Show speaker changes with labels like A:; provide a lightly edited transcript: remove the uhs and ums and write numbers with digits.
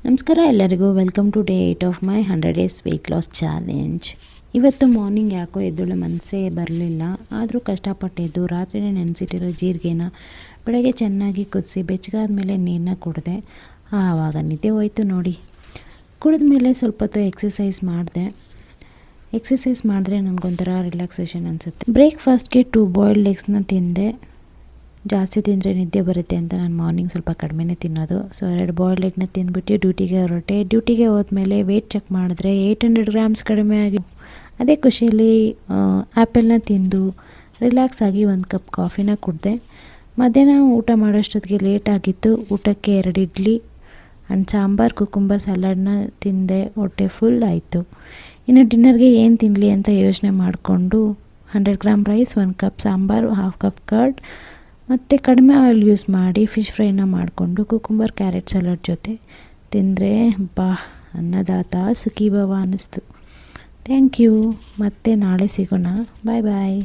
A: ನಮಸ್ಕಾರ ಎಲ್ಲರಿಗೂ, welcome to day 8 of my 100 days weight loss challenge. ಇವತ್ತು ಮಾರ್ನಿಂಗ್ ಯಾಕೋ ಎದ್ದೇಳೋ ಮನಸ್ಸೇ ಬರಲಿಲ್ಲ. ಆದರೂ ಕಷ್ಟಪಟ್ಟಿದ್ದು ರಾತ್ರಿನೇ ನೆನೆಸಿಟ್ಟಿರೋ ಜೀರಿಗೆನ ಬೆಳಗ್ಗೆ ಚೆನ್ನಾಗಿ ಕುದಿಸಿ ಬೆಚ್ಚಗಾದ ಮೇಲೆ ನೀರನ್ನ ಕುಡಿದೆ. ಆವಾಗ ನಿದ್ದೆ ಹೋಯ್ತು ನೋಡಿ. ಕುಡಿದ ಮೇಲೆ ಸ್ವಲ್ಪ ಹೊತ್ತು ಎಕ್ಸಸೈಸ್ ಮಾಡಿದ್ರೆ ನನಗೊಂಥರ ರಿಲ್ಯಾಕ್ಸೇಷನ್ ಅನಿಸುತ್ತೆ. ಬ್ರೇಕ್ಫಾಸ್ಟ್ಗೆ 2 ಬಾಯ್ಲ್ಡ್ ಎಗ್ಸ್ನ ತಿಂದೆ. ಜಾಸ್ತಿ ತಿಂದರೆ ನಿದ್ದೆ ಬರುತ್ತೆ ಅಂತ ನಾನು ಮಾರ್ನಿಂಗ್ ಸ್ವಲ್ಪ ಕಡಿಮೆನೇ ತಿನ್ನೋದು. ಸೊ 2 ಬಾಯ್ಲ್ಡ್ ಎಗ್ನ ತಿಂದ್ಬಿಟ್ಟು ಡ್ಯೂಟಿಗೆ ಹೊರಟೆ. ಡ್ಯೂಟಿಗೆ ಹೋದ್ಮೇಲೆ ವೆಯ್ಟ್ ಚೆಕ್ ಮಾಡಿದ್ರೆ 800 ಗ್ರಾಮ್ಸ್ ಕಡಿಮೆ ಆಗಿ, ಅದೇ ಖುಷಿಯಲ್ಲಿ ಆ್ಯಪಲ್ನ ತಿಂದು ರಿಲ್ಯಾಕ್ಸ್ ಆಗಿ 1 ಕಪ್ ಕಾಫಿನ ಕುಡಿದೆ. ಮಧ್ಯಾಹ್ನ ಊಟ ಮಾಡೋಷ್ಟೊತ್ತಿಗೆ ಲೇಟ್ ಆಗಿತ್ತು. ಊಟಕ್ಕೆ 2 ಇಡ್ಲಿ ಆ್ಯಂಡ್ ಸಾಂಬಾರು ಕುಕುಂಬರ್ ಸಲಾಡ್ನ ತಿಂದೆ. ಹೊಟ್ಟೆ ಫುಲ್ ಆಯಿತು. ಇನ್ನು ಡಿನ್ನರ್ಗೆ ಏನು ತಿನ್ನಲಿ ಅಂತ ಯೋಚನೆ ಮಾಡಿಕೊಂಡು 100 gram rice, 1 cup sambar, 1/2 cup curd ಮತ್ತು ಕಡಿಮೆ ಆಯಿಲ್ ಯೂಸ್ ಮಾಡಿ ಫಿಶ್ ಫ್ರೈನ ಮಾಡಿಕೊಂಡು ಕುಕುಂಬರ್ ಕ್ಯಾರೆಟ್ ಸಲಾಡ್ ಜೊತೆ ತಿಂದರೆ ಅನ್ನದಾತ ಸುಖೀಭವ ಅನ್ನಿಸ್ತು. Thank you. ಮತ್ತೆ ನಾಳೆ ಸಿಗೋಣ. ಬಾಯ್ ಬಾಯ್.